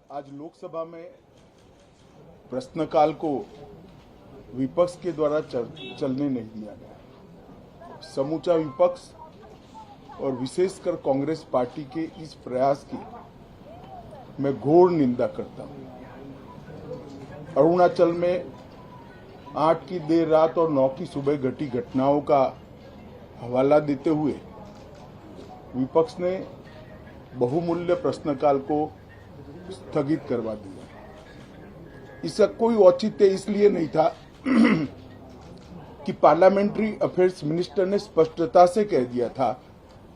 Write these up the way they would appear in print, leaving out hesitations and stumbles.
आज लोकसभा में प्रश्नकाल को विपक्ष के द्वारा चलने नहीं दिया गया। समूचा विपक्ष और विशेषकर कांग्रेस पार्टी के इस प्रयास की मैं घोर निंदा करता हूं। अरुणाचल में 8 की देर रात और 9 की सुबह घटी घटनाओं का हवाला देते हुए विपक्ष ने बहुमूल्य प्रश्नकाल को स्थगित करवा दिया। इसका कोई औचित्य इसलिए नहीं था कि पार्लियामेंट्री अफेयर्स मिनिस्टर ने स्पष्टता से कह दिया था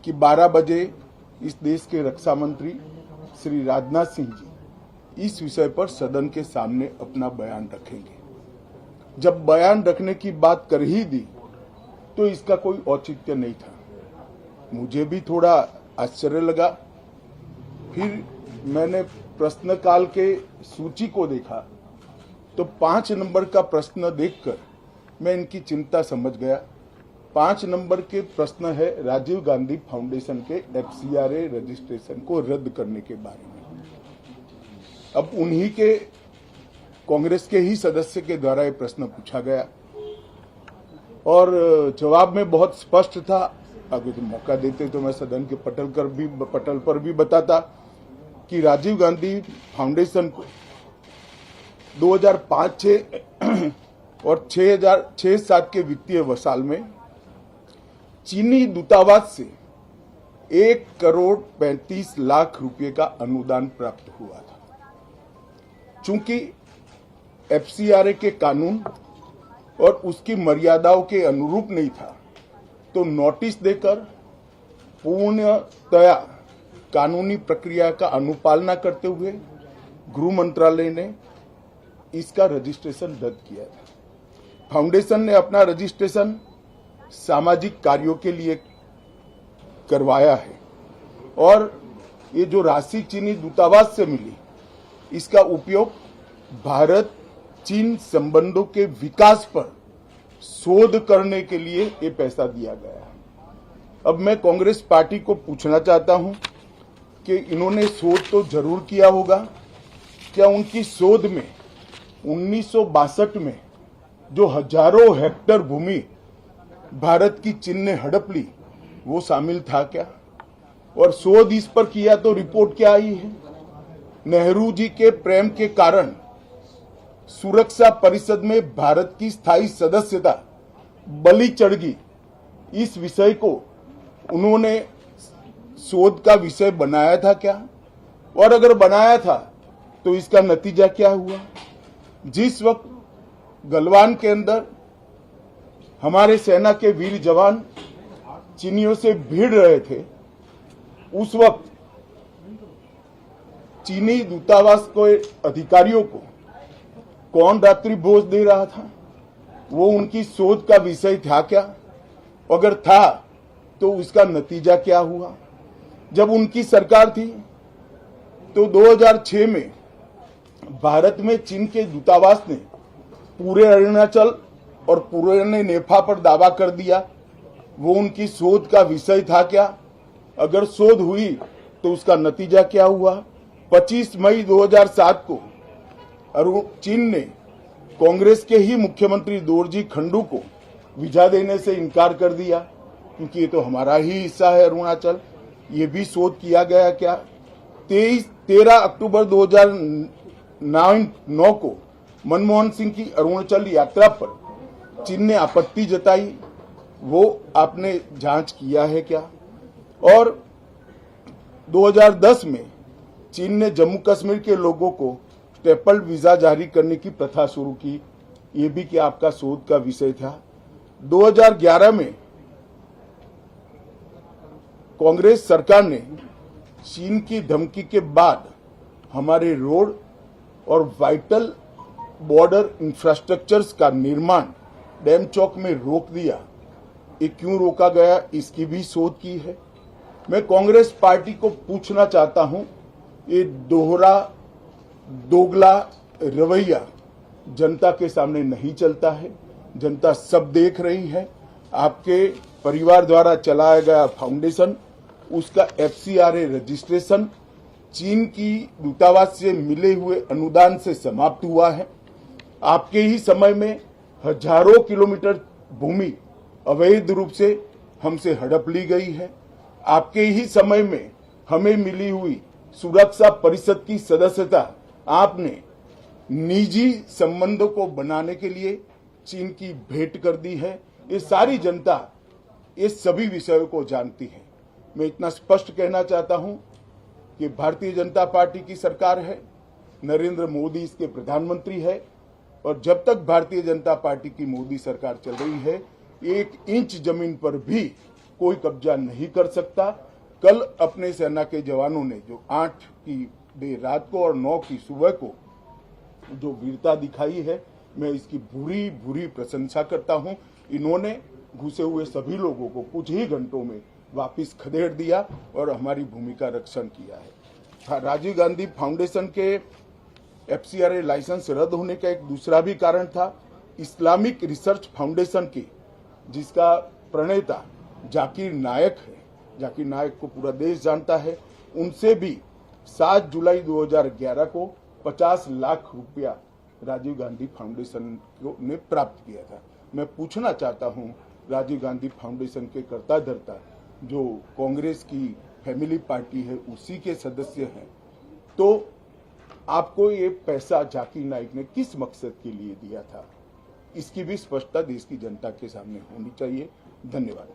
कि 12 बजे इस देश के रक्षा मंत्री श्री राजनाथ सिंह जी इस विषय पर सदन के सामने अपना बयान रखेंगे। जब बयान रखने की बात कर ही दी तो इसका कोई औचित्य नहीं था। मुझे भी थोड़ा आश्चर्य लगा। फिर मैंने प्रश्नकाल के सूची को देखा तो 5 नंबर का प्रश्न देखकर मैं इनकी चिंता समझ गया। 5 नंबर के प्रश्न है राजीव गांधी फाउंडेशन के FCRA रजिस्ट्रेशन को रद्द करने के बारे में। अब उन्हीं के कांग्रेस के ही सदस्य के द्वारा ये प्रश्न पूछा गया और जवाब में बहुत स्पष्ट था। अगर तो मौका देते तो मैं सदन के पटल पर भी बताता कि राजीव गांधी फाउंडेशन को 2005-06 और 2006-07 के वित्तीय साल में चीनी दूतावास से 1,35 लाख रुपए का अनुदान प्राप्त हुआ था। चूंकि FCRA के कानून और उसकी मर्यादाओं के अनुरूप नहीं था तो नोटिस देकर पूर्णतया कानूनी प्रक्रिया का अनुपालना करते हुए गृह मंत्रालय ने इसका रजिस्ट्रेशन रद्द किया था। फाउंडेशन ने अपना रजिस्ट्रेशन सामाजिक कार्यों के लिए करवाया है और ये जो राशि चीनी दूतावास से मिली इसका उपयोग भारत चीन संबंधों के विकास पर शोध करने के लिए ये पैसा दिया गया। अब मैं कांग्रेस पार्टी को पूछना चाहता हूं कि इन्होंने शोध तो जरूर किया होगा। क्या उनकी शोध में 1962 में जो हजारों हेक्टेयर भूमि भारत की चीन ने हड़प ली वो शामिल था क्या? और शोध इस पर किया तो रिपोर्ट क्या आई है? नेहरू जी के प्रेम के कारण सुरक्षा परिषद में भारत की स्थायी सदस्यता बलि चढ़ गई। इस विषय को उन्होंने शोध का विषय बनाया था क्या? और अगर बनाया था तो इसका नतीजा क्या हुआ? जिस वक्त गलवान के अंदर हमारे सेना के वीर जवान चीनियों से भिड़ रहे थे उस वक्त चीनी दूतावास के अधिकारियों को कौन रात्रि भोज दे रहा था? वो उनकी शोध का विषय था क्या? अगर था तो उसका नतीजा क्या हुआ? जब उनकी सरकार थी तो 2006 में भारत में चीन के दूतावास ने पूरे अरुणाचल और पूरे नेपाल पर दावा कर दिया। वो उनकी शोध का विषय था क्या? अगर शोध हुई तो उसका नतीजा क्या हुआ? 25 मई 2007 को चीन ने कांग्रेस के ही मुख्यमंत्री दोरजी खंडू को वीजा देने से इनकार कर दिया क्योंकि ये तो हमारा ही हिस्सा है अरुणाचल। ये भी शोध किया गया क्या? 13 अक्टूबर 2009 को मनमोहन सिंह की अरुणाचल यात्रा पर चीन ने आपत्ति जताई, वो आपने जांच किया है क्या? और 2010 में चीन ने जम्मू कश्मीर के लोगों को स्टेपल्ड वीजा जारी करने की प्रथा शुरू की, ये भी क्या आपका शोध का विषय था? 2011 में कांग्रेस सरकार ने चीन की धमकी के बाद हमारे रोड और वाइटल बॉर्डर इंफ्रास्ट्रक्चर्स का निर्माण डैम चौक में रोक दिया। ये क्यों रोका गया इसकी भी शोध की है। मैं कांग्रेस पार्टी को पूछना चाहता हूं, ये दोगला रवैया जनता के सामने नहीं चलता है। जनता सब देख रही है। आपके परिवार द्वारा चलाया गया फाउंडेशन उसका FCRA रजिस्ट्रेशन चीन की दूतावास से मिले हुए अनुदान से समाप्त हुआ है। आपके ही समय में हजारों किलोमीटर भूमि अवैध रूप से हमसे हड़प ली गई है। आपके ही समय में हमें मिली हुई सुरक्षा परिषद की सदस्यता आपने निजी संबंधों को बनाने के लिए चीन की भेंट कर दी है। ये सारी जनता ये सभी विषयों को जानती है। मैं इतना स्पष्ट कहना चाहता हूं कि भारतीय जनता पार्टी की सरकार है, नरेंद्र मोदी इसके प्रधानमंत्री है, और जब तक भारतीय जनता पार्टी की मोदी सरकार चल रही है, 1 इंच जमीन पर भी कोई कब्जा नहीं कर सकता। कल अपने सेना के जवानों ने जो 8 की देर रात को और 9 की सुबह को जो वीरता दिखाई है, मैं इसकी भूरी भूरी प्रशंसा करता हूं। इन्होंने घुसे हुए सभी लोगों को कुछ ही घंटों में वापस खदेड़ दिया और हमारी भूमि का रक्षण किया है। राजीव गांधी फाउंडेशन के FCRA लाइसेंस रद्द होने का एक दूसरा भी कारण था। इस्लामिक रिसर्च फाउंडेशन की, जिसका प्रणेता जाकिर नायक है, जाकिर नायक को पूरा देश जानता है, उनसे भी 7 जुलाई 2011 को 50 लाख रुपया राजीव गांधी फाउंडेशन ने प्राप्त किया था। मैं पूछना चाहता हूं, राजीव गांधी फाउंडेशन के कर्ता धर्ता जो कांग्रेस की फैमिली पार्टी है उसी के सदस्य हैं, तो आपको ये पैसा जाकिर नाइक ने किस मकसद के लिए दिया था, इसकी भी स्पष्टता देश की जनता के सामने होनी चाहिए। धन्यवाद।